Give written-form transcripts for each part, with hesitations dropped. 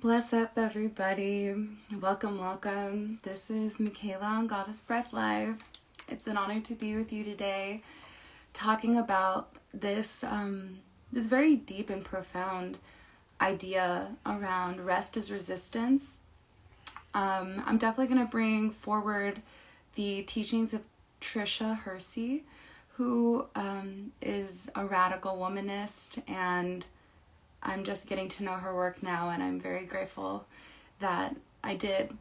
Bless up, everybody. Welcome, welcome. This is Michaela on Goddess Breath Live. It's an honor to be with you today, talking about this very deep and profound idea around rest as resistance. I'm definitely going to bring forward the teachings of Trisha Hersey, who is a radical womanist, and I'm just getting to know her work now, and I'm very grateful that I did.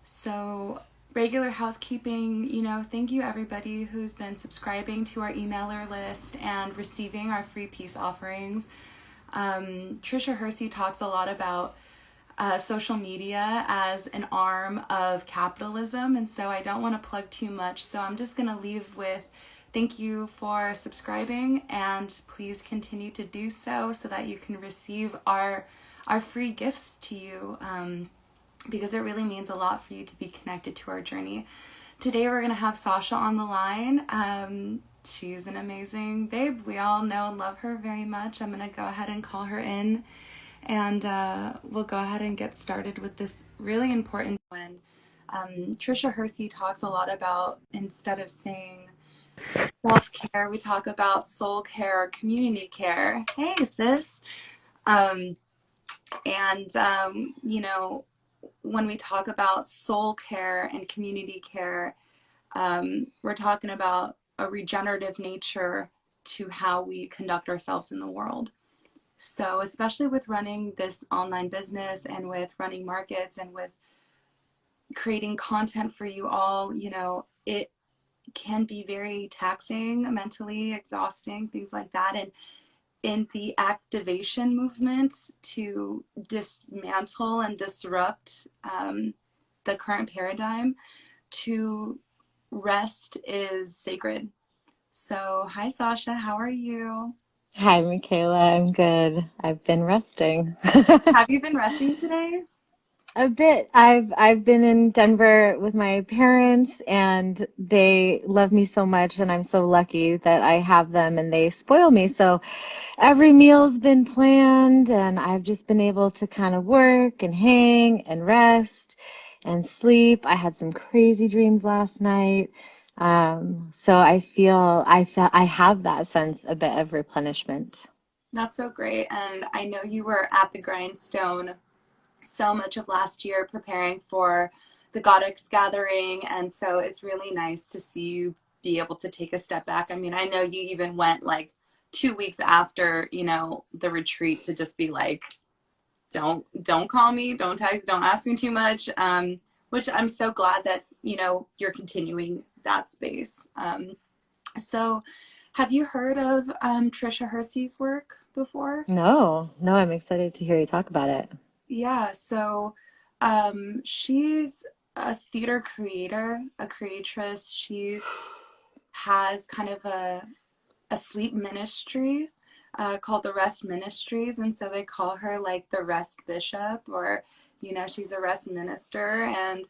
So, regular housekeeping, thank you everybody who's been subscribing to our emailer list and receiving our free peace offerings. Trisha Hersey talks a lot about social media as an arm of capitalism, and so I don't want to plug too much, so I'm just going to leave with thank you for subscribing, and please continue to do so that you can receive our free gifts to you, because it really means a lot for you to be connected to our journey. Today we're going to have Sasha on the line. She's an amazing babe. We all know and love her very much. I'm going to go ahead and call her in, and we'll go ahead and get started with this really important one. Trisha Hersey talks a lot about, instead of saying self-care, we talk about soul care or community care. Hey, sis. Um, and when we talk about soul care and community care, we're talking about a regenerative nature to how we conduct ourselves in the world. So, especially with running this online business and with running markets and with creating content for you all, it can be very taxing, mentally exhausting, things like that. And in the activation movement to dismantle and disrupt the current paradigm, to rest is sacred. So, hi, Sasha. How are you? Hi, Michaela. I'm good. I've been resting. Have you been resting today? A bit. I've been in Denver with my parents and they love me so much and I'm so lucky that I have them and they spoil me. So every meal's been planned and I've just been able to kind of work and hang and rest and sleep. I had some crazy dreams last night. So I felt I have that sense a bit of replenishment. That's so great. And I know you were at the grindstone so much of last year preparing for the Goddess gathering. And so it's really nice to see you be able to take a step back. I mean, I know you even went like 2 weeks after, the retreat to just be like, don't call me, don't text, don't ask me too much. Which I'm so glad that, you're continuing that space. So have you heard of Trisha Hersey's work before? No, no, I'm excited to hear you talk about it. Yeah, so she's a theater creator, a creatress. She has kind of a sleep ministry called the Rest Ministries, and so they call her like the Rest Bishop, or she's a rest minister. And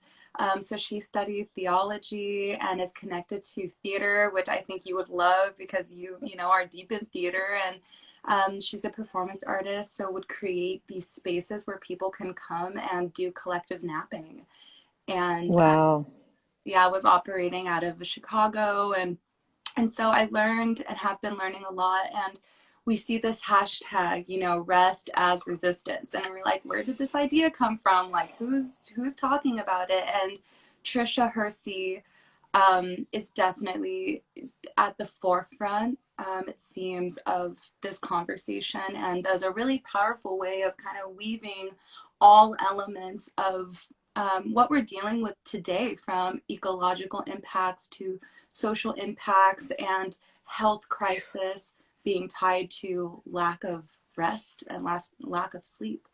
so she studied theology and is connected to theater, which I think you would love because you are deep in theater. And she's a performance artist, so would create these spaces where people can come and do collective napping. And Wow. yeah, I was operating out of Chicago, and so I learned and have been learning a lot. And we see this hashtag, rest as resistance. And we're like, where did this idea come from? Like, who's talking about it? And Trisha Hersey is definitely at the forefront, it seems, of this conversation, and does a really powerful way of kind of weaving all elements of what we're dealing with today, from ecological impacts to social impacts and health crisis, being tied to lack of rest and lack of sleep.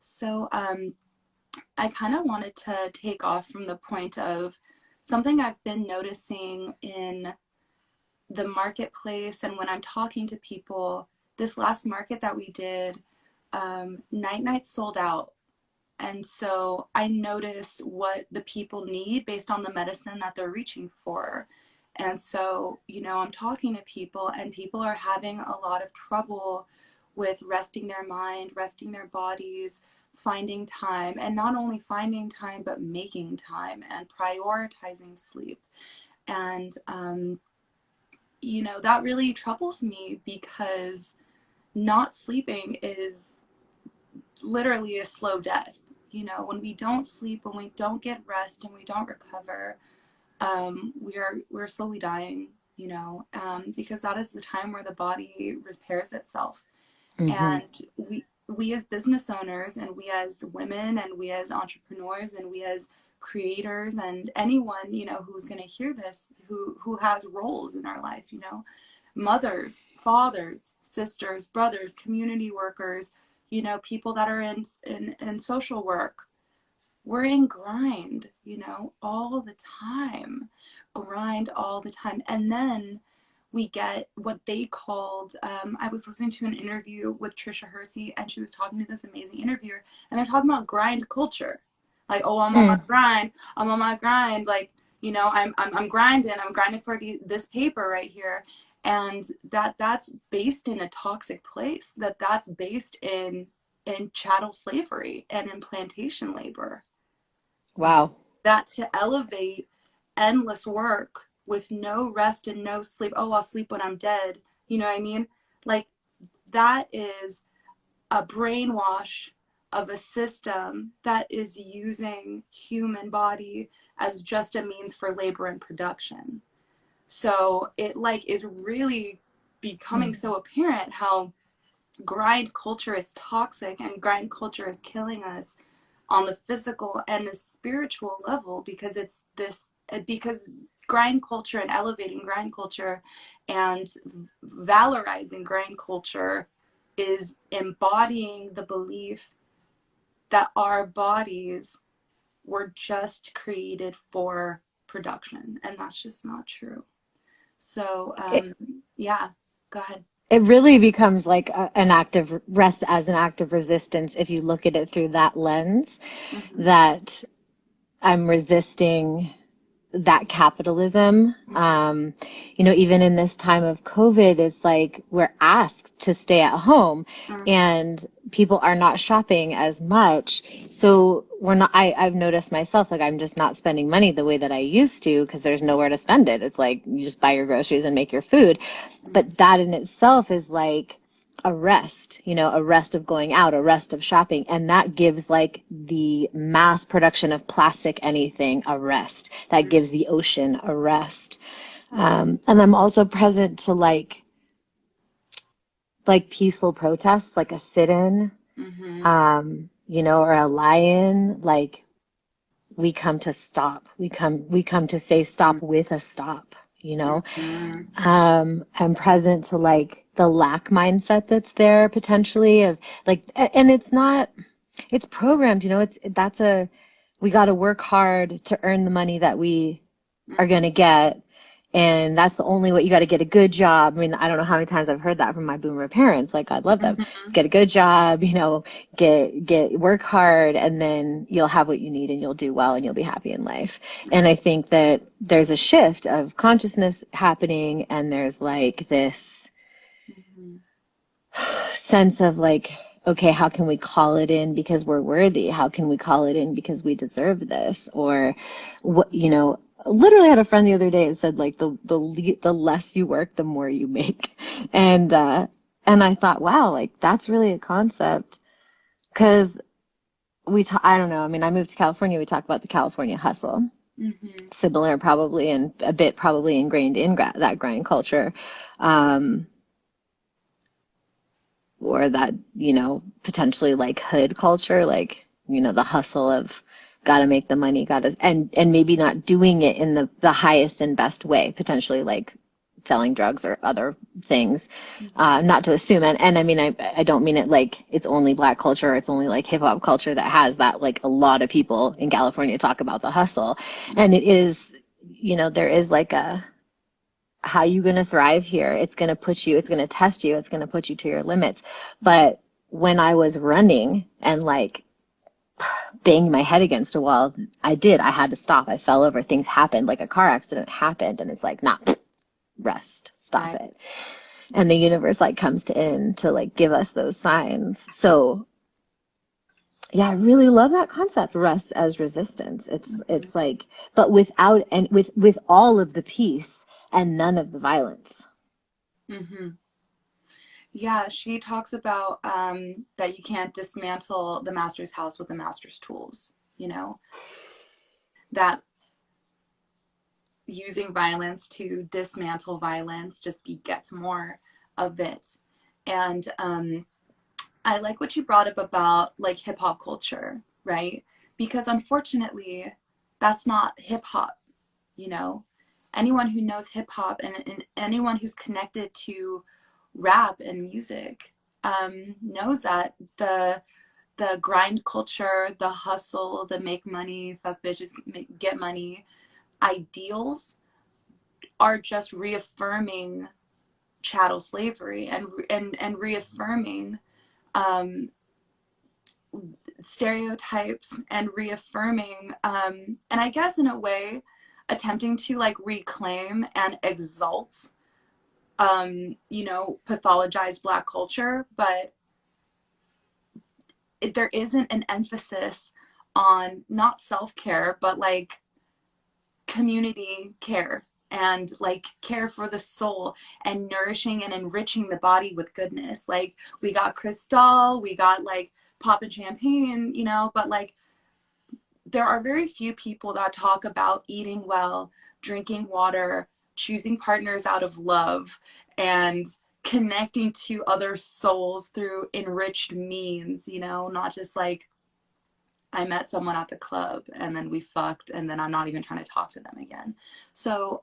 So I kind of wanted to take off from the point of something I've been noticing in the marketplace and when I'm talking to people. This last market that we did, night sold out. And so I notice what the people need based on the medicine that they're reaching for. And so, I'm talking to people, and people are having a lot of trouble with resting their mind, resting their bodies finding time, and not only finding time, but making time and prioritizing sleep. And, that really troubles me because not sleeping is literally a slow death. When we don't sleep, when we don't get rest and we don't recover, we're slowly dying, because that is the time where the body repairs itself. Hmm. And we as business owners, and we as women, and we as entrepreneurs, and we as creators, and anyone who's going to hear this, who has roles in our life, mothers, fathers, sisters, brothers, community workers, people that are in social work, we're in grind, all the time, grind all the time. And then we get what they called, I was listening to an interview with Trisha Hersey, and she was talking to this amazing interviewer, and they're talking about grind culture. Like, oh, I'm on my Mm. grind. I'm on my grind. Like, I'm grinding. I'm grinding for this paper right here. And that's based in a toxic place, that's based in chattel slavery and in plantation labor, Wow. that to elevate endless work with no rest and no sleep. Oh, I'll sleep when I'm dead. You know what I mean? Like, that is a brainwash of a system that is using human body as just a means for labor and production. So it like is really becoming Mm. so apparent how grind culture is toxic and grind culture is killing us on the physical and the spiritual level, because it's this because grind culture and elevating grind culture and valorizing grind culture is embodying the belief that our bodies were just created for production, and that's just not true. So It, yeah, go ahead. it really becomes like an act of rest as an act of resistance if you look at it through that lens, Mm-hmm. that I'm resisting that capitalism. Mm-hmm. Even in this time of COVID, it's like we're asked to stay at home Mm-hmm. and people are not shopping as much. So we're not, I've noticed myself, like I'm just not spending money the way that I used to because there's nowhere to spend it. It's like you just buy your groceries and make your food. But that in itself is like a rest of going out, a rest of shopping. And that gives like the mass production of plastic anything a rest. That gives the ocean a rest. And I'm also present to like peaceful protests, like a sit-in, Mm-hmm. or a lie-in. Like we come to stop. We come to say stop with a stop, you know. Mm-hmm. I'm present to like the lack mindset that's there potentially of like, and it's not, it's programmed, we got to work hard to earn the money that we are going Mm-hmm. to get. And that's the only way. You got to get a good job. I mean, I don't know how many times I've heard that from my boomer parents. Like, I love them. Mm-hmm. Get a good job, work hard, and then you'll have what you need and you'll do well and you'll be happy in life. And I think that there's a shift of consciousness happening, and there's like this Mm-hmm. sense of like, okay, how can we call it in because we're worthy? How can we call it in because we deserve this? Or what, literally had a friend the other day that said like the less you work, the more you make. And I thought, wow, like that's really a concept because I don't know. I mean, I moved to California. We talk about the California hustle, Mm-hmm. similar probably and a bit probably ingrained in that grind culture. Um, or that, potentially like hood culture, like, the hustle of gotta make the money, and maybe not doing it in the highest and best way, potentially like selling drugs or other things, Mm-hmm. not to assume. And I mean, I don't mean it like it's only black culture, or it's only like hip hop culture that has that, like a lot of people in California talk about the hustle. And it is, there is like how you going to thrive here. It's going to it's going to test you. It's going to put you to your limits. But when I was running and like banging my head against a wall, I had to stop. I fell over. Things happened. Like a car accident happened. And it's like, nah, rest, stop Right. it. And the universe like comes to like give us those signs. So Yeah, I really love that concept, rest as resistance. Hmm. It's like, but without and with all of the peace and none of the violence. Hmm. Yeah, she talks about that you can't dismantle the master's house with the master's tools, you know, that using violence to dismantle violence just begets more of it. And I like what you brought up about like hip hop culture, right? Because unfortunately, that's not hip hop, you know? Anyone who knows hip hop and anyone who's connected to rap and music knows that the grind culture, the hustle, the make money, fuck bitches, get money ideals are just reaffirming chattel slavery and reaffirming um, stereotypes and reaffirming and I guess in a way attempting to like reclaim and exalt pathologized black culture, but there isn't an emphasis on not self-care but like community care and like care for the soul and nourishing and enriching the body with goodness. Like we got Cristal, we got like poppin' champagne, but like there are very few people that talk about eating well, drinking water, choosing partners out of love, and connecting to other souls through enriched means, not just like I met someone at the club and then we fucked and then I'm not even trying to talk to them again. So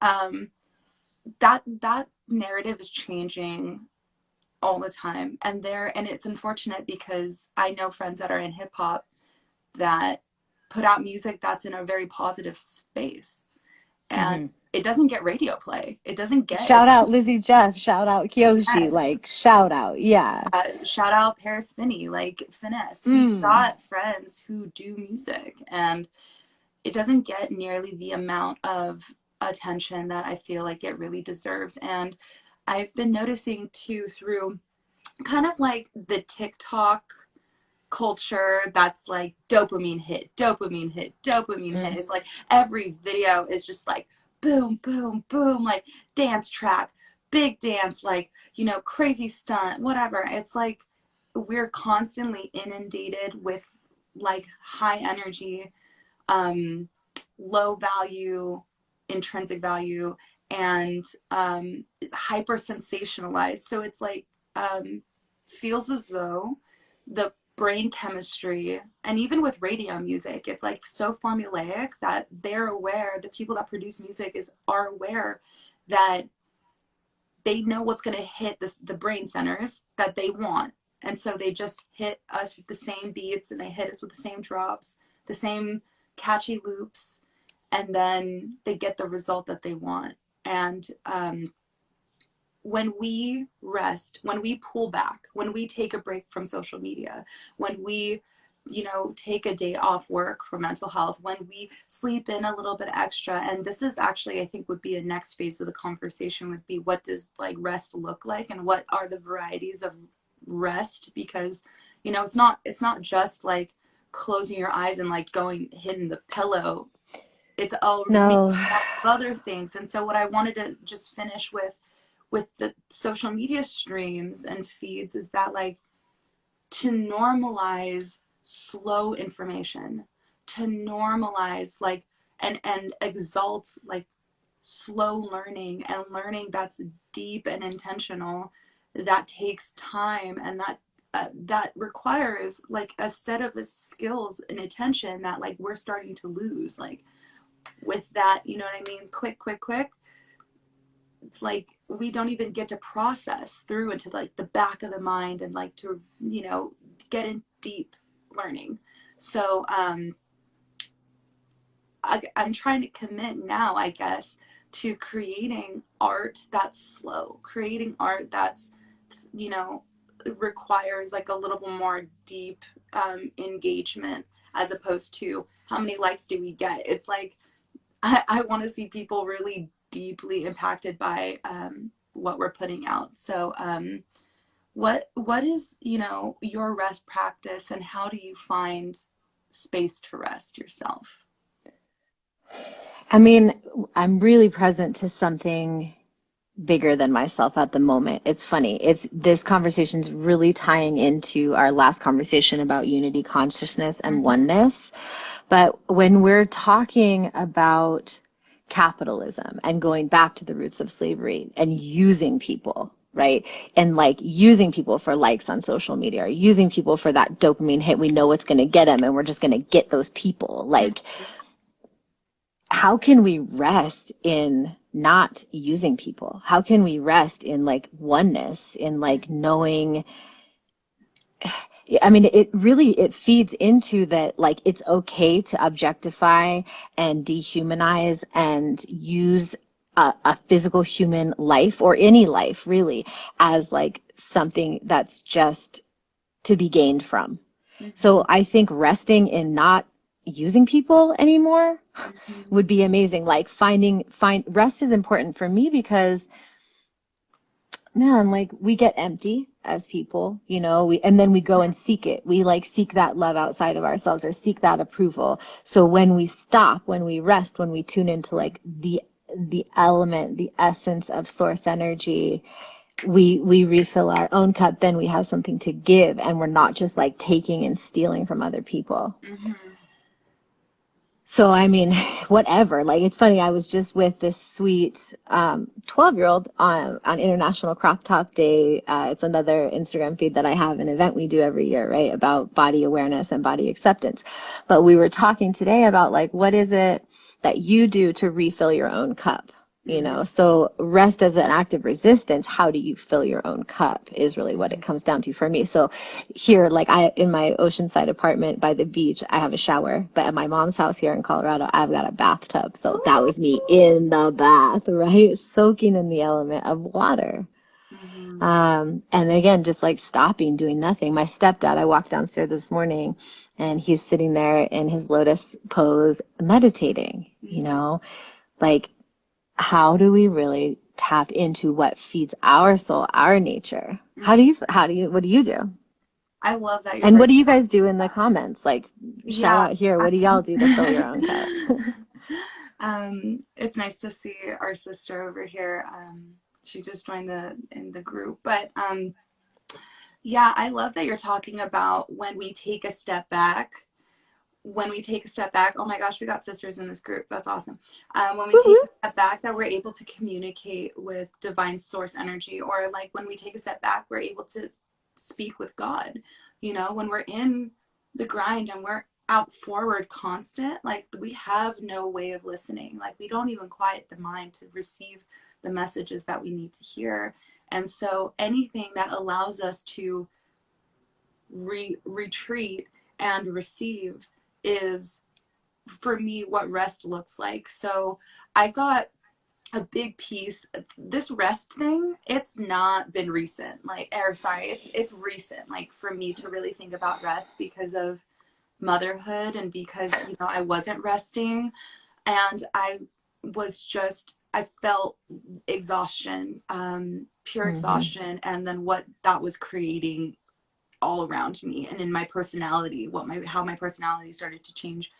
that narrative is changing all the time, and it's unfortunate because I know friends that are in hip hop that put out music that's in a very positive space, and Hmm. it doesn't get radio play. It doesn't get Shout out attention. Lizzie Jeff, shout out Kyoshi, Yes. like shout out. Yeah. Shout out Paris Finney, like Finesse. We've Mm. got friends who do music, and it doesn't get nearly the amount of attention that I feel like it really deserves. And I've been noticing too through kind of like the TikTok culture that's like dopamine hit, dopamine hit, dopamine hit. Mm. It's like every video is just like boom, boom, boom, like dance track, big dance, like, crazy stunt, whatever. It's like we're constantly inundated with like high energy, um, low value, intrinsic value, and hyper sensationalized. So it's like feels as though the brain chemistry, and even with radio music, it's like so formulaic that they're aware, the people that produce music are aware that they know what's going to hit the brain centers that they want. And so they just hit us with the same beats and they hit us with the same drops, the same catchy loops, and then they get the result that they want. And when we rest, when we pull back, when we take a break from social media, when we take a day off work for mental health, when we sleep in a little bit extra, and this is actually, I think, would be a next phase of the conversation, would be what does like rest look like and what are the varieties of rest, because it's not just like closing your eyes and like going hitting the pillow. It's a mix No. of other things. And so what I wanted to just finish with the social media streams and feeds is that like to normalize slow information, to normalize like and exalt like slow learning and learning that's deep and intentional, that takes time, and that requires like a set of skills and attention that like we're starting to lose, like with that, you know what I mean, quick quick quick, like we don't even get to process through into like the back of the mind and like to get in deep learning. So I'm trying to commit now, I guess, to creating art that's slow, creating art that's you know requires like a little bit more deep engagement, as opposed to how many likes do we get. It's like I want to see people really deeply impacted by what we're putting out. So What is, your rest practice, and how do you find space to rest yourself? I mean, I'm really present to something bigger than myself at the moment. It's funny. It's this conversation's really tying into our last conversation about unity consciousness and Mm-hmm. oneness. But when we're talking about capitalism and going back to the roots of slavery and using people, right? And like using people for likes on social media, or using people for that dopamine hit, we know what's going to get them and we're just going to get those people. Like, how can we rest in not using people? How can we rest in like oneness, in like knowing? I mean, it feeds into that, like, it's okay to objectify and dehumanize and use a physical human life, or any life really, as like something that's just to be gained from. Mm-hmm. So I think resting in not using people anymore Mm-hmm. would be amazing. Like find rest is important for me because, man, like we get empty as people, and then we go and seek it. We like seek that love outside of ourselves, or seek that approval. So when we stop, when we rest, when we tune into like the element, the essence of source energy, we refill our own cup, then we have something to give, and we're not just like taking and stealing from other people. Mm-hmm. So, I mean, whatever. Like, it's funny. I was just with this sweet 12-year-old on International Crop Top Day. It's another Instagram feed that I have, an event we do every year, right, about body awareness and body acceptance. But we were talking today about, like, what is it that you do to refill your own cup? Mm-hmm. So rest as an act of resistance. How do you fill your own cup is really what it comes down to for me. So here, like in my oceanside apartment by the beach, I have a shower, but at my mom's house here in Colorado, I've got a bathtub. So that was me in the bath, right? Soaking in the element of water. Mm-hmm. And again, just like stopping, doing nothing. My stepdad, I walked downstairs this morning and he's sitting there in his lotus pose, meditating, Mm-hmm. like, how do we really tap into what feeds our soul, our nature? Mm-hmm. What do you do? I love that you're And what bringing do you up guys do in the that. comments? Like, shout Yeah. out here. What do y'all do to fill your own cup? It's nice to see our sister over here. She just joined the group, but yeah, I love that you're talking about when we take a step back. When we take a step back, oh my gosh, we got sisters in this group. That's awesome. When we take a step back, that we're able to communicate with divine source energy, or like when we take a step back, we're able to speak with God. When we're in the grind and we're out forward constant, like we have no way of listening. Like we don't even quiet the mind to receive the messages that we need to hear. And so anything that allows us to retreat and receive is, for me, what rest looks like. So I got a big piece. This rest thing, it's not been recent, like, or sorry, it's recent, like, for me to really think about rest because of motherhood, and because I wasn't resting, and I felt exhaustion, pure Mm-hmm. exhaustion, and then what that was creating all around me and in my personality, how my personality started to change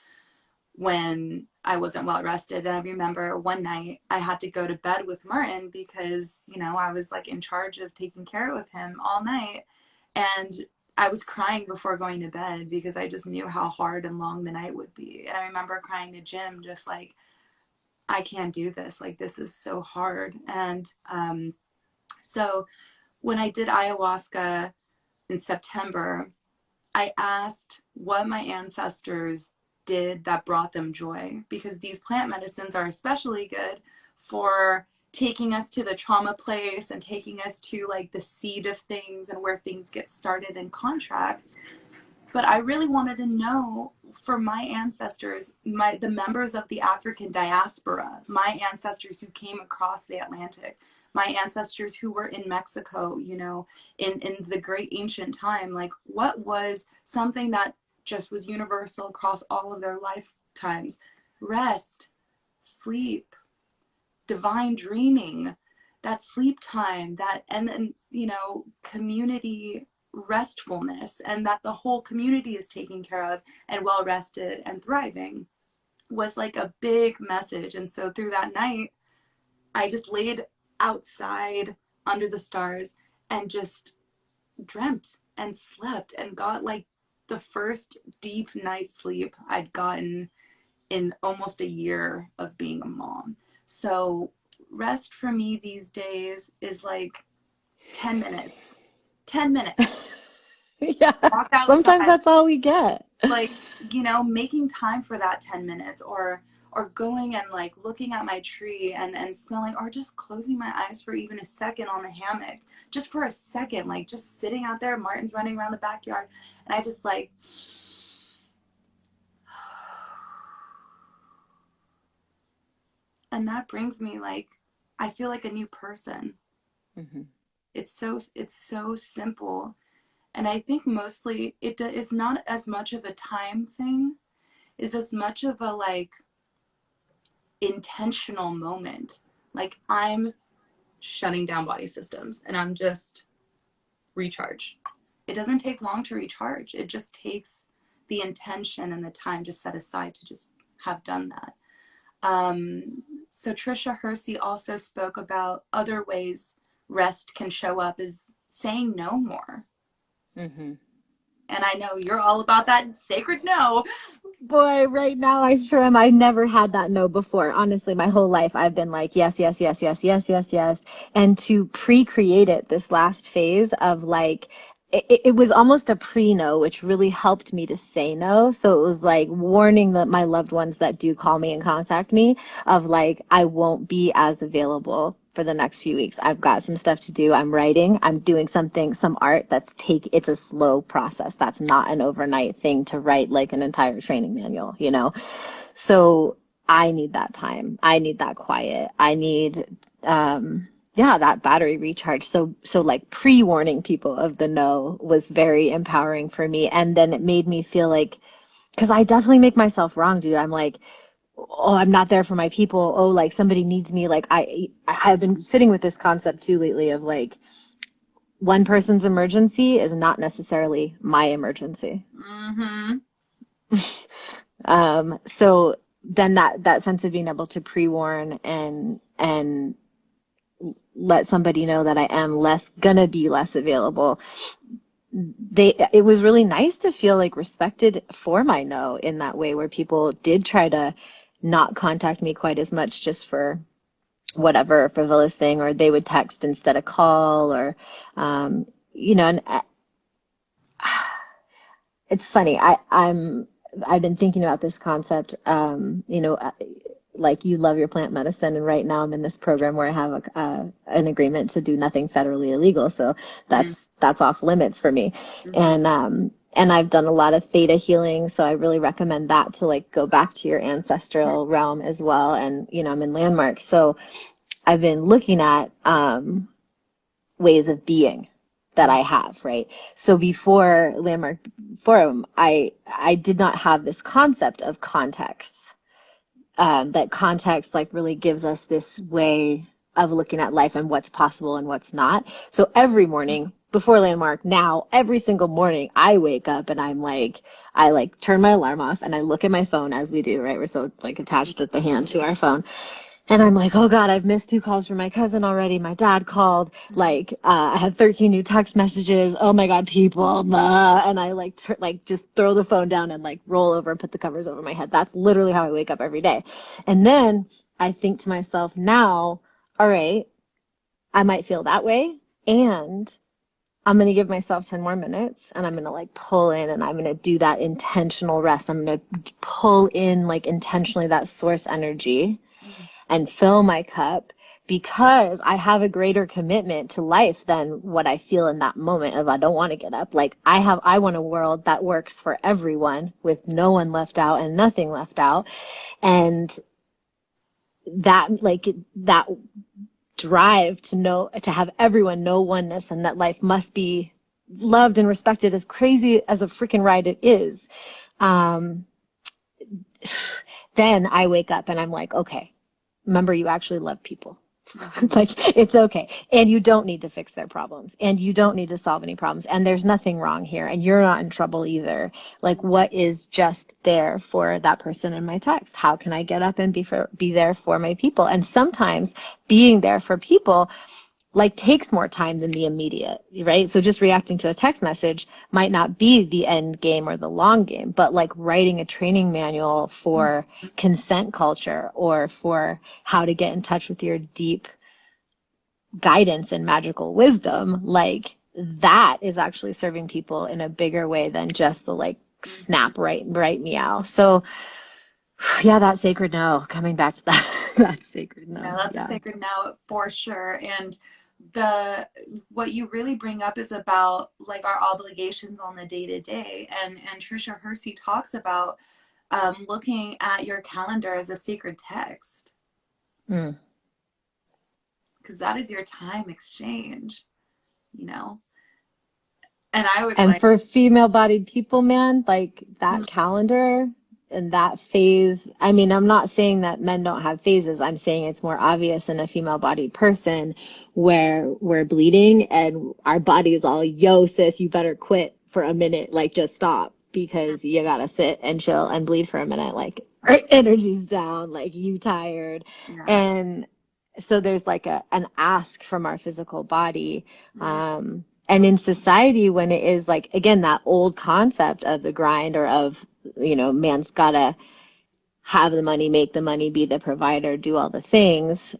when I wasn't well rested. And I remember one night I had to go to bed with Martin because, I was like in charge of taking care of him all night. And I was crying before going to bed because I just knew how hard and long the night would be. And I remember crying to Jim, just like, I can't do this. Like, this is so hard. And so when I did ayahuasca in September, I asked what my ancestors did that brought them joy, because these plant medicines are especially good for taking us to the trauma place and taking us to like the seed of things and where things get started in contracts. But I really wanted to know, for my ancestors, the members of the African diaspora, my ancestors who came across the Atlantic, my ancestors who were in Mexico, in the great ancient time, like, what was something that just was universal across all of their lifetimes? Rest, sleep, divine dreaming. that sleep time, that, and then, you know, community restfulness, and that the whole community is taken care of and well rested and thriving was like a big message. And so through that night, I just laid outside under the stars and just dreamt and slept and got like the first deep night's sleep I'd gotten in almost a year of being a mom. So rest for me these days is like 10 minutes. 10 minutes. Yeah. Walk Sometimes outside, that's all we get. like, you know, making time for that 10 minutes, or going and like looking at my tree and smelling, or just closing my eyes for even a second on the hammock, just for a second, like just sitting out there. Martin's running around the backyard, and I just like, and that brings me like, I feel like a new person. Mm-hmm. It's so simple. And I think mostly it's not as much of a time thing, is as much of a like intentional moment. Like I'm shutting down body systems and I'm just recharge. It doesn't take long to recharge. It just takes the intention and the time just set aside to just have done that. So Trisha Hersey also spoke about other ways rest can show up, is saying no more. Mm-hmm. And I know you're all about that sacred no. Boy, right now I sure am. I never had that no before. Honestly, my whole life I've been like, yes, yes, yes, yes, yes, yes, yes. And to pre-create it, this last phase of like, it was almost a pre-no, which really helped me to say no. So it was like warning my loved ones that do call me and contact me of like, I won't be as available for the next few weeks. I've got some stuff to do. I'm writing, I'm doing something, some art it's a slow process. That's not an overnight thing to write like an entire training manual, you know? So I need that time. I need that quiet. I need, yeah, that battery recharge. So like pre-warning people of the no was very empowering for me. And then it made me feel like, because I definitely make myself wrong, dude. I'm like, oh, I'm not there for my people. Oh, like somebody needs me. Like I've been sitting with this concept too lately of like one person's emergency is not necessarily my emergency. Mm-hmm. So then that sense of being able to pre-warn and let somebody know that I am gonna be less available. It was really nice to feel like respected for my no in that way, where people did try to not contact me quite as much just for whatever frivolous thing, or they would text instead of call, or you know, and it's funny. I've been thinking about this concept. You know, like you love your plant medicine, and right now I'm in this program where I have an agreement to do nothing federally illegal, so that's off limits for me. Mm-hmm. And I've done a lot of theta healing, so I really recommend that to like go back to your ancestral realm as well. And you know, I'm in landmarks, so I've been looking at ways of being that I have, right? So before Landmark Forum, I did not have this concept of context. That context like really gives us this way of looking at life and what's possible and what's not. So every morning before Landmark, now every single morning I wake up and I like turn my alarm off and I look at my phone, as we do, right? We're so like attached at the hand to our phone. And I'm like, oh God, I've missed 2 calls from my cousin already. My dad called. Like, I had 13 new text messages. Oh my God, people. And I like just throw the phone down and like roll over and put the covers over my head. That's literally how I wake up every day. And then I think to myself now, all right, I might feel that way. And I'm going to give myself 10 more minutes and I'm going to like pull in and I'm going to do that intentional rest. I'm going to pull in like intentionally that source energy and fill my cup, because I have a greater commitment to life than what I feel in that moment of I don't want to get up. Like I want a world that works for everyone with no one left out and nothing left out. And that drive to have everyone know oneness and that life must be loved and respected, as crazy as a freaking ride it is. Then I wake up and I'm like, okay, remember, you actually love people. Mm-hmm. Like, it's okay. And you don't need to fix their problems. And you don't need to solve any problems. And there's nothing wrong here. And you're not in trouble either. Like, what is just there for that person in my text? How can I get up and be there for my people? And sometimes being there for people like takes more time than the immediate, right? So just reacting to a text message might not be the end game or the long game, but like writing a training manual for consent culture or for how to get in touch with your deep guidance and magical wisdom, like that is actually serving people in a bigger way than just the like Mm-hmm. snap right meow. So yeah, that sacred no, coming back to that, that sacred No, no. that's a Yeah. sacred now for sure. And the what you really bring up is about like our obligations on the day to day. And Trisha Hersey talks about looking at your calendar as a sacred text Mm. because that is your time exchange, you know. And I was And like, for female bodied people, man, like mm, that calendar and that phase, I mean, I'm not saying that men don't have phases. I'm saying it's more obvious in a female bodied person where we're bleeding and our body is all, yo, sis, you better quit for a minute. Like, just stop because you gotta sit and chill and bleed for a minute. Like, energy's down, like, you tired. yes, And so there's like an ask from our physical body. mm, And in society, when it is like, again, that old concept of the grind or of, man's gotta have the money, make the money, be the provider, do all the things,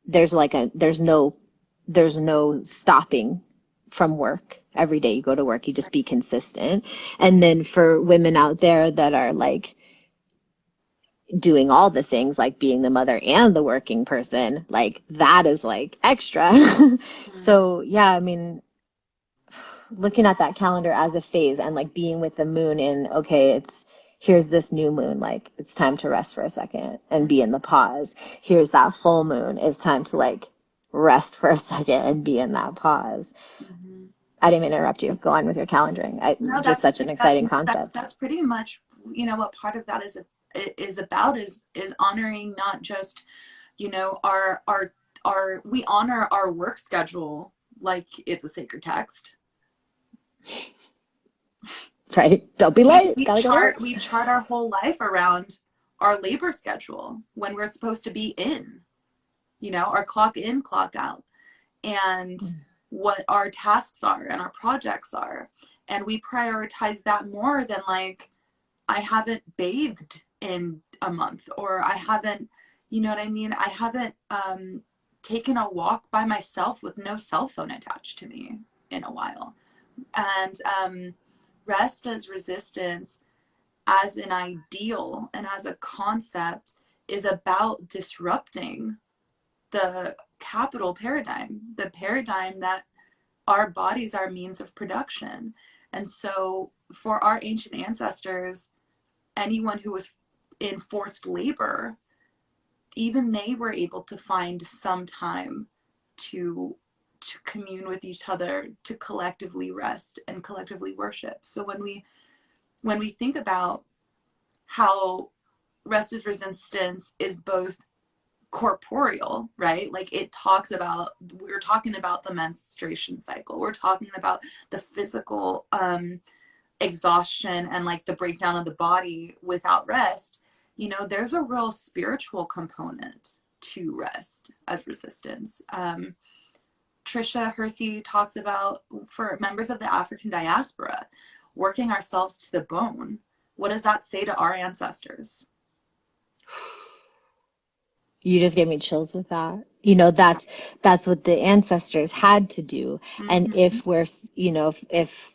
there's no stopping from work. Every day you go to work, you just be consistent. And then for women out there that are like doing all the things, like being the mother and the working person, like that is like extra. mm, So yeah, I mean, looking at that calendar as a phase and like being with the moon in, okay, here's this new moon, like it's time to rest for a second and be in the pause. Here's that full moon, it's time to like rest for a second and be in that pause. mm-hmm. I didn't mean to interrupt you. Go on with your calendaring. No, Just such an exciting no, concept. that's pretty much what part of that is about is honoring not just our we honor our work schedule like it's a sacred text. Right? Don't be we late. we Gotta go to chart work. we chart our whole life around our labor schedule when we're supposed to be in, our clock in, clock out, and what our tasks are and our projects are. And we prioritize that more than like, I haven't bathed in a month, or I haven't, you know what I mean? I haven't taken a walk by myself with no cell phone attached to me in a while. And rest as resistance, as an ideal and as a concept, is about disrupting the capital paradigm, the paradigm that our bodies are means of production. And so for our ancient ancestors, anyone who was in forced labor, even they were able to find some time to commune with each other, to collectively rest and collectively worship. So when we think about how rest as resistance is both corporeal, right? Like it talks about, we're talking about the menstruation cycle. We're talking about the physical exhaustion and like the breakdown of the body without rest. There's a real spiritual component to rest as resistance. Trisha Hersey talks about, for members of the African diaspora, working ourselves to the bone. What does that say to our ancestors? You just gave me chills with that. That's what the ancestors had to do. And Mm-hmm. if we're, if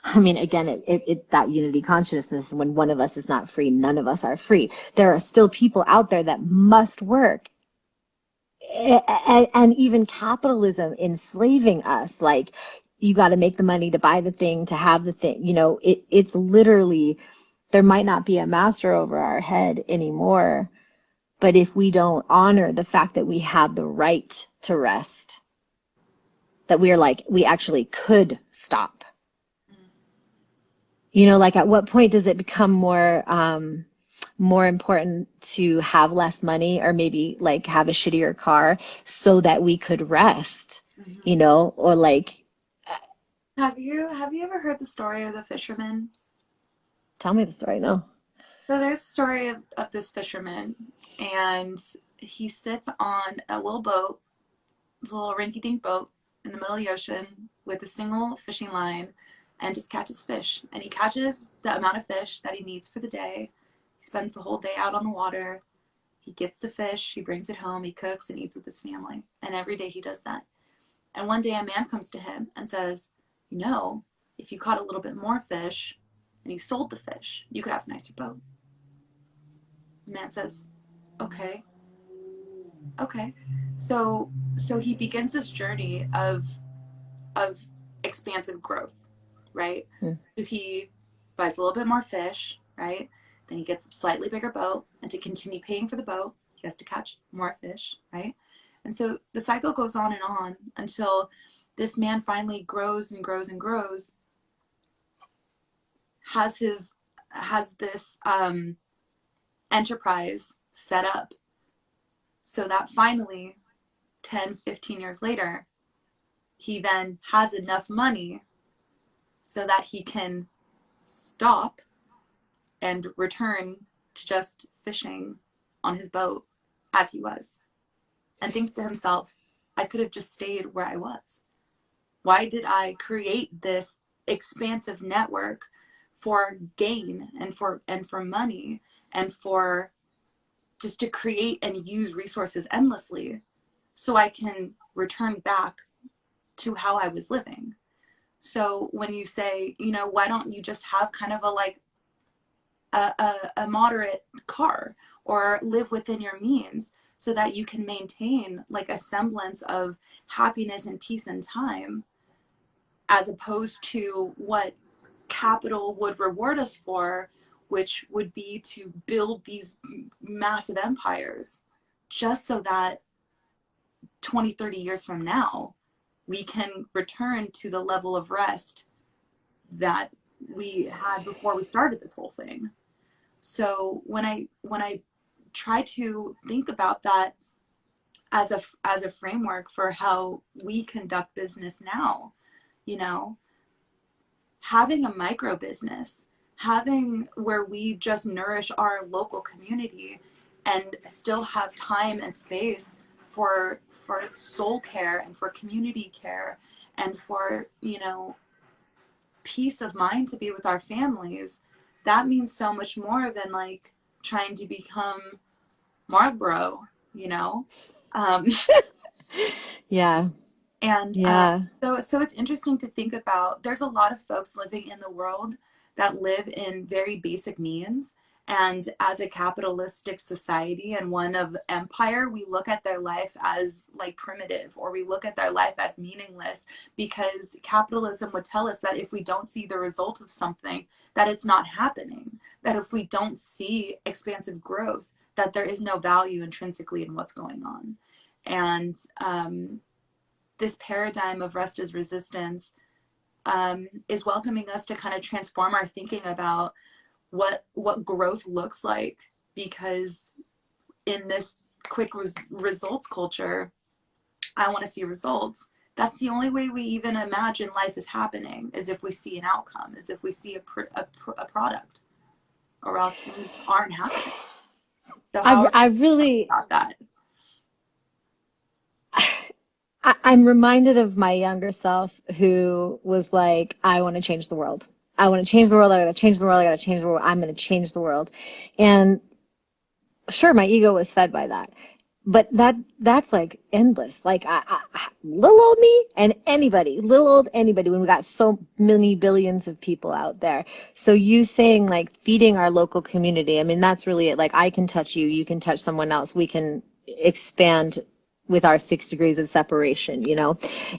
I mean, again, that unity consciousness, when one of us is not free, none of us are free. There are still people out there that must work. And even capitalism enslaving us, like you got to make the money to buy the thing, to have the thing, it's literally, there might not be a master over our head anymore. But if we don't honor the fact that we have the right to rest, that we actually could stop, like at what point does it become more more important to have less money or maybe like have a shittier car so that we could rest, Mhm. or like, Have you ever heard the story of the fisherman? tell me the story. No. So there's a story of this fisherman, and he sits on a little boat, this little rinky-dink boat in the middle of the ocean with a single fishing line, and just catches fish. And he catches the amount of fish that he needs for the day. He spends the whole day out on the water. He gets the fish, he brings it home, he cooks and eats with his family. And every day he does that. And one day a man comes to him and says, if you caught a little bit more fish and you sold the fish, you could have a nicer boat. The man says, okay, okay. So he begins this journey of expansive growth, right? Mm. So he buys a little bit more fish, right? Then he gets a slightly bigger boat, and to continue paying for the boat, he has to catch more fish, right? And so the cycle goes on and on until this man finally grows and grows and grows, has this enterprise set up so that finally 10, 15 years later, he then has enough money so that he can stop and return to just fishing on his boat as he was, and thinks to himself, I could have just stayed where I was. Why did I create this expansive network for gain and for money and for just to create and use resources endlessly so I can return back to how I was living? So when you say, why don't you just have kind of a moderate car or live within your means so that you can maintain like a semblance of happiness and peace and time, as opposed to what capital would reward us for, which would be to build these massive empires just so that 20, 30 years from now, we can return to the level of rest that we had before we started this whole thing. So when I try to think about that as a framework for how we conduct business now, you know, having a micro business, having where we just nourish our local community and still have time and space for soul care and for community care and for, peace of mind to be with our families, that means so much more than like trying to become Marlboro, you know? Um, Yeah. and Yeah. so it's interesting to think about. There's a lot of folks living in the world that live in very basic means. And as a capitalistic society and one of empire, we look at their life as like primitive, or we look at their life as meaningless, because capitalism would tell us that if we don't see the result of something, that it's not happening. That if we don't see expansive growth, that there is no value intrinsically in what's going on. And this paradigm of rest as resistance is welcoming us to kind of transform our thinking about what growth looks like, because in this quick results culture, I want to see results. That's the only way we even imagine life is happening, is if we see an outcome, is if we see a product, or else things aren't happening. So how I, are I you really, about that? I'm reminded of my younger self who was like, I want to change the world. I want to change the world. I got to change the world. I got to change the world. I'm going to change the world. And sure, my ego was fed by that. But that's like endless. Like little old me and anybody, little old anybody, when we got so many billions of people out there. So you saying like feeding our local community, I mean, that's really it. Like I can touch you, you can touch someone else. We can expand with our 6 degrees of separation,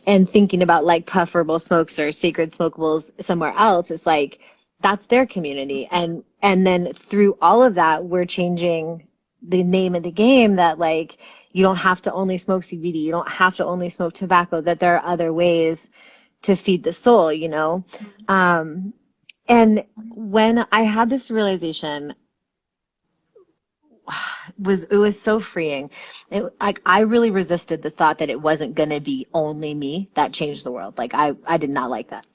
and thinking about like pufferable smokes or sacred smokables somewhere else. It's like, that's their community. And then through all of that, we're changing the name of the game, that like you don't have to only smoke CBD, you don't have to only smoke tobacco, that there are other ways to feed the soul. And when I had this realization it was so freeing. Like I really resisted the thought that it wasn't going to be only me that changed the world. Like I did not like that.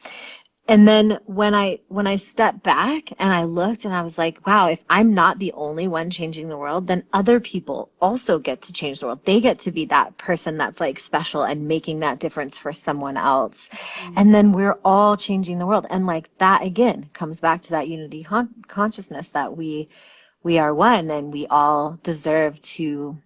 And then when I stepped back and I looked and I was like, wow, if I'm not the only one changing the world, then other people also get to change the world. They get to be that person that's like special and making that difference for someone else. Mhm. And then we're all changing the world. And like that again comes back to that unity consciousness that we are one and we all deserve to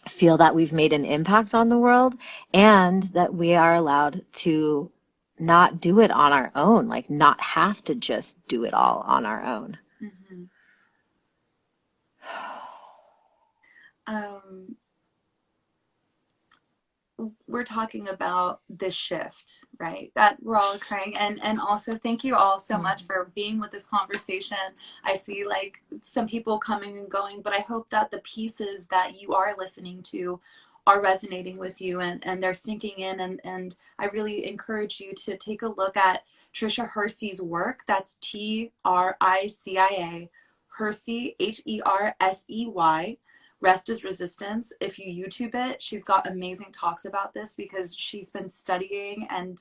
feel that we've made an impact on the world and that we are allowed to not do it on our own, like not have to just do it all on our own. Mhm. Um, we're talking about this shift, right? That we're all occurring. And also thank you all so much for being with this conversation. I see like some people coming and going, but I hope that the pieces that you are listening to are resonating with you and they're sinking in and I really encourage you to take a look at Trisha Hersey's work. That's TRICIA Hersey HERSEY. Rest is Resistance. If you YouTube it, she's got amazing talks about this because she's been studying and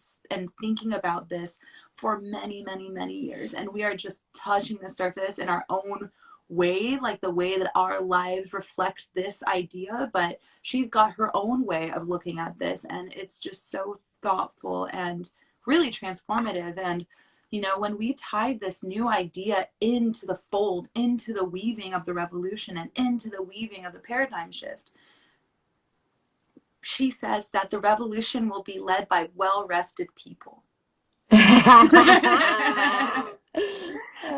thinking about this for many, many, many years. And we are just touching the surface in our own way, like the way that our lives reflect this idea. But she's got her own way of looking at this, and it's just so thoughtful and really transformative. And when we tied this new idea into the fold, into the weaving of the revolution and into the weaving of the paradigm shift, she says that the revolution will be led by well-rested people. I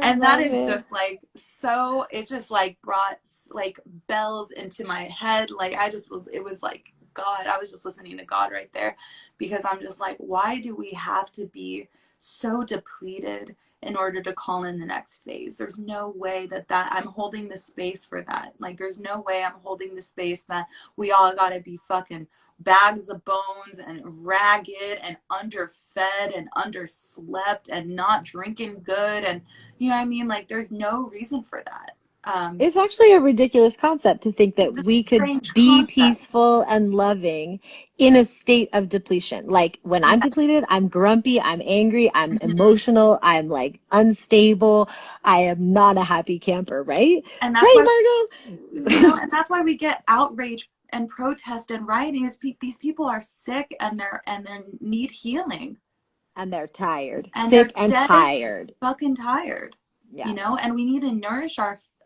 And that love is it. just like so it just like brought like bells into my head. Like I just was it was like God, I was just listening to God right there because I'm just like, why do we have to be so depleted in order to call in the next phase? There's no way that I'm holding the space for that. Like there's no way I'm holding the space that we all got to be fucking bags of bones and ragged and underfed and underslept and not drinking good. And you know what I mean? Like there's no reason for that. It's actually a ridiculous concept to think that It's a we could strange be concept. peaceful and loving in a state of depletion. Like when I'm Yeah. depleted, I'm grumpy, I'm angry, I'm Mm-hmm. emotional, I'm like unstable. I am not a happy camper, right? And that's Right, why, Margot? and that's why we get outrage and protest and rioting is these people are sick and they need healing And they're tired, and they're sick and dead tired. fucking tired, Yeah. and we need to nourish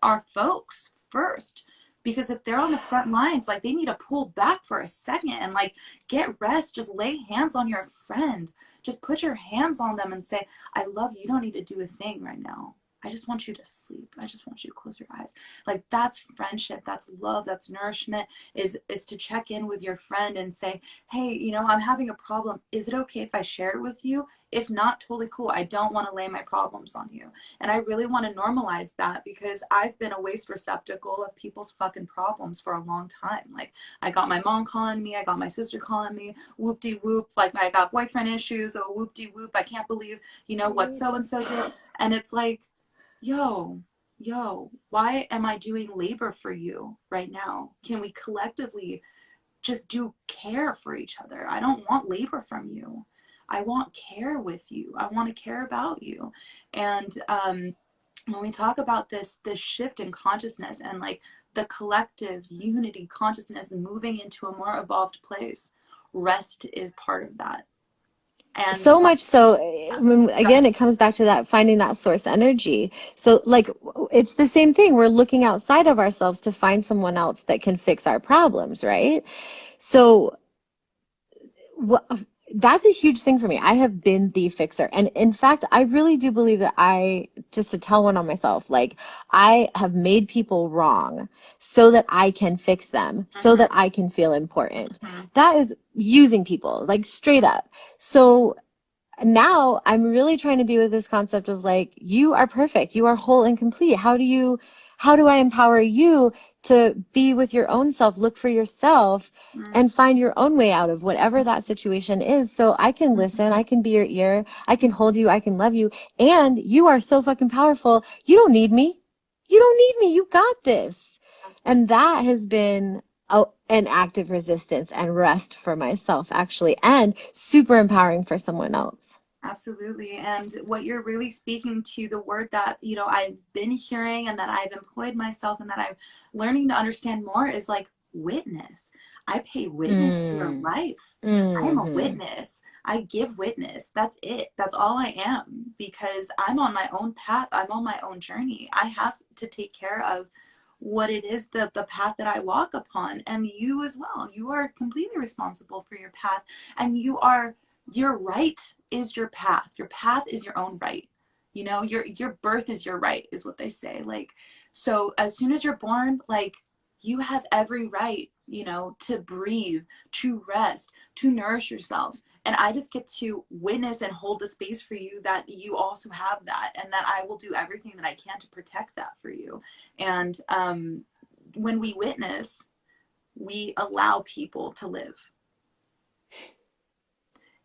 our folks first because if they're on the front lines, like they need to pull back for a second and like get rest, just lay hands on your friend, just put your hands on them and say, I love you, you don't need to do a thing right now. I just want you to sleep. I just want you to close your eyes. Like that's friendship, that's love, that's nourishment, is to check in with your friend and say, hey, I'm having a problem. Is it okay if I share it with you? If not, totally cool. I don't want to lay my problems on you. And I really want to normalize that because I've been a waste receptacle of people's fucking problems for a long time. Like I got my mom calling me, I got my sister calling me, whoop de whoop, like I got boyfriend issues, oh whoop de whoop, I can't believe, what so and so did. And it's like, yo, why am I doing labor for you right now? Can we collectively just do care for each other? I don't want labor from you. I want care with you. I want to care about you. And when we talk about this shift in consciousness and like the collective unity consciousness moving into a more evolved place, rest is part of that. And So much so, again, rest. it comes back to that finding that source energy. So, like, it's the same thing. We're looking outside of ourselves to find someone else that can fix our problems, right? So, what, that's a huge thing for me. I have been the fixer. And in fact, I really do believe that just to tell one on myself, like, I have made people wrong so that I can fix them, so that Mm-hmm, I can feel important. mm-hmm, That is using people, like, straight up. So, now I'm really trying to be with this concept of like, you are perfect, you are whole and complete. How do I empower you to be with your own self, look for yourself and find your own way out of whatever that situation is, so I can listen, I can be your ear, I can hold you, I can love you. And you are so fucking powerful. You don't need me. You don't need me. You got this. And that has been an active resistance and rest for myself, actually, and super empowering for someone else. Absolutely. And what you're really speaking to, the word that, I've been hearing and that I've employed myself and that I'm learning to understand more is like witness. I pay witness to your Mm. life. I am a Hmm. witness. I give witness. That's it. That's all I am because I'm on my own path. I'm on my own journey. I have to take care of what it is, the path that I walk upon, and you as well. You are completely responsible for your path, and your right is your path. Your path is your own right. Your birth is your right, is what they say. Like, so as soon as you're born, like, you have every right, to breathe, to rest, to nourish yourself. And I just get to witness and hold the space for you that you also have that, and that I will do everything that I can to protect that for you. And when we witness, we allow people to live.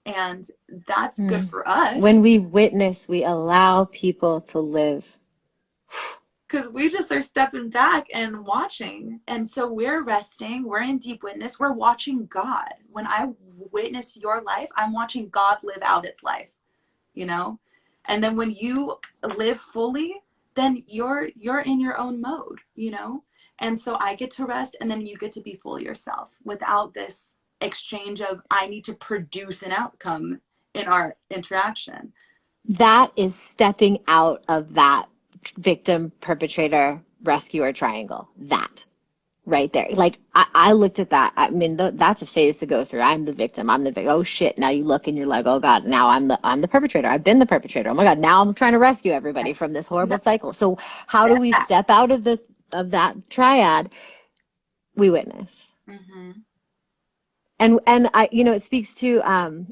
And that's good Mm. for When us we witness, we allow people to live. because we just are stepping back and watching. And so we're resting, we're in deep witness, we're watching God. When I witness your life, I'm watching God live out its life, you know? And then when you live fully, then you're in your own mode. And so I get to rest and then you get to be fully yourself without this exchange of I need to produce an outcome in our interaction. That is stepping out of that victim, perpetrator, rescuer triangle. That right there. Like I looked at that. I mean, that's a phase to go through. I'm the victim. I'm the victim. Oh shit! Now you look and you're like, oh god, now I'm the perpetrator. I've been the perpetrator. Oh my god, now I'm trying to rescue everybody from this horrible Yes. cycle. So how do we step out of the of that triad? We witness. Mm-hmm. And I, it speaks to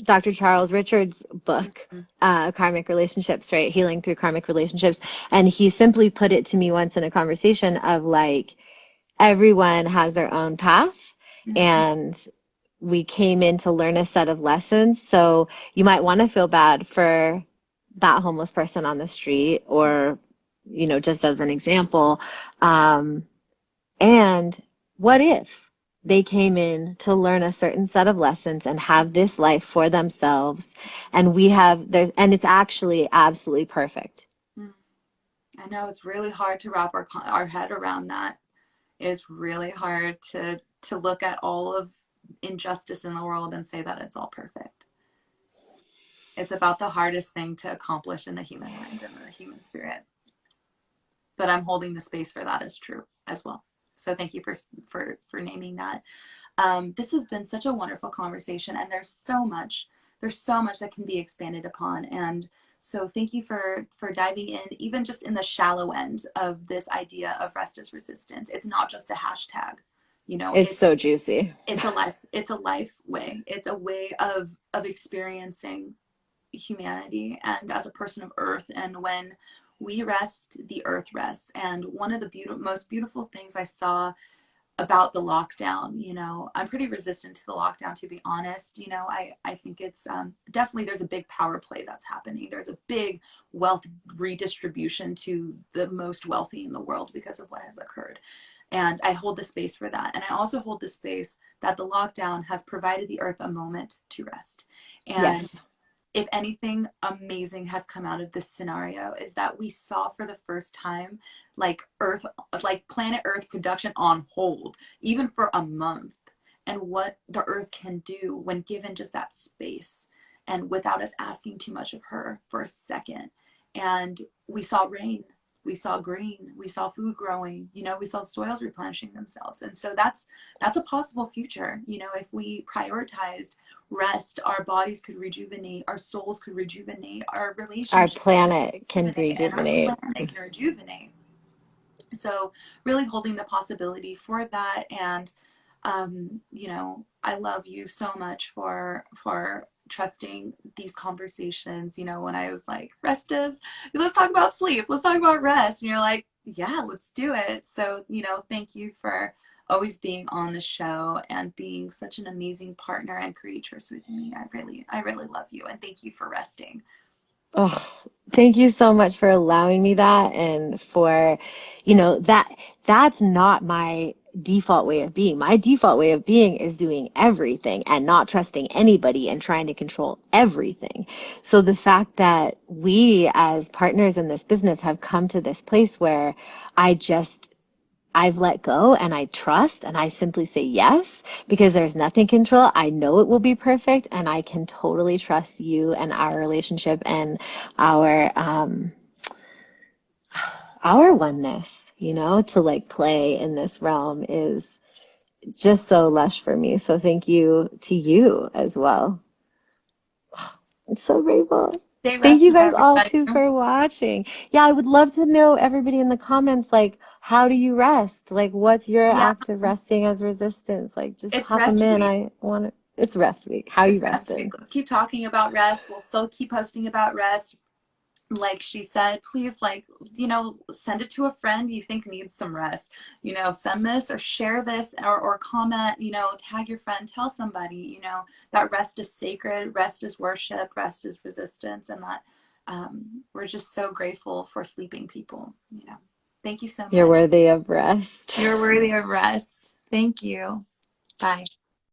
Dr. Charles Richard's book, Mm-hmm. Karmic Relationships, right? Healing Through Karmic Relationships. And he simply put it to me once in a conversation of like, everyone has their own path, Mm-hmm. and we came in to learn a set of lessons. So you might want to feel bad for that homeless person on the street, or, just as an example. And what if they came in to learn a certain set of lessons and have this life for themselves, and we have there, and it's actually absolutely perfect. Mm-hmm. I know it's really hard to wrap our head around that. It's really hard to look at all of injustice in the world and say that it's all perfect. It's about the hardest thing to accomplish in the human mind and the human spirit. But I'm holding the space for that as true as well. So thank you for naming that. This has been such a wonderful conversation, and there's so much that can be expanded upon. And so thank you for diving in, even just in the shallow end of this idea of rest as resistance. It's not just a hashtag, It's so juicy. it's a life way. It's a way of experiencing humanity and as a person of earth. And when we rest, the earth rests. And one of the most beautiful things I saw about the lockdown, I'm pretty resistant to the lockdown, to be honest. I think it's definitely, there's a big power play that's happening. There's a big wealth redistribution to the most wealthy in the world because of what has occurred. And I hold the space for that. And I also hold the space that the lockdown has provided the earth a moment to rest. And Yes. if anything amazing has come out of this scenario, is that we saw for the first time like earth, like planet earth production on hold, even for a month, and what the earth can do when given just that space and without us asking too much of her for a second. And we saw rain, we saw green, we saw food growing, we saw soils replenishing themselves. And so that's a possible future. If we prioritized rest, our bodies could rejuvenate, our souls could rejuvenate, our Our relationships planet can rejuvenate, and our rejuvenate. planet can rejuvenate. So really holding the possibility for that. And I love you so much for trusting these conversations. When I was like, rest is, let's talk about sleep, let's talk about rest, and you're like, yeah, let's do it. So thank you for always being on the show and being such an amazing partner and creatress with me. I really love you, and thank you for resting. Oh, thank you so much for allowing me that, and for, that that's not my default way of being. My default way of being is doing everything and not trusting anybody and trying to control everything. So the fact that we as partners in this business have come to this place where I've let go and I trust and I simply say yes because there's nothing control. I know it will be perfect and I can totally trust you and our relationship and our our oneness, to like play in this realm is just so lush for me. So thank you to you as well. I'm so grateful. Stay Thank you rested, guys all everybody. too for watching. Yeah, I would love to know everybody in the comments, like, how do you rest? Like, what's your Yeah, act of resting as resistance? Like, just it's pop them rest in. week. I want to, it's rest week. How you It's rest resting? week. Let's keep talking about rest. We'll still keep posting about rest. Like she said, please, like, send it to a friend you think needs some rest. Send this or share this, or comment, tag your friend, tell somebody, that rest is sacred, rest is worship, rest is resistance, and that we're just so grateful for sleeping people. Thank you so You're much. worthy of rest. You're worthy of rest. Thank you. Bye.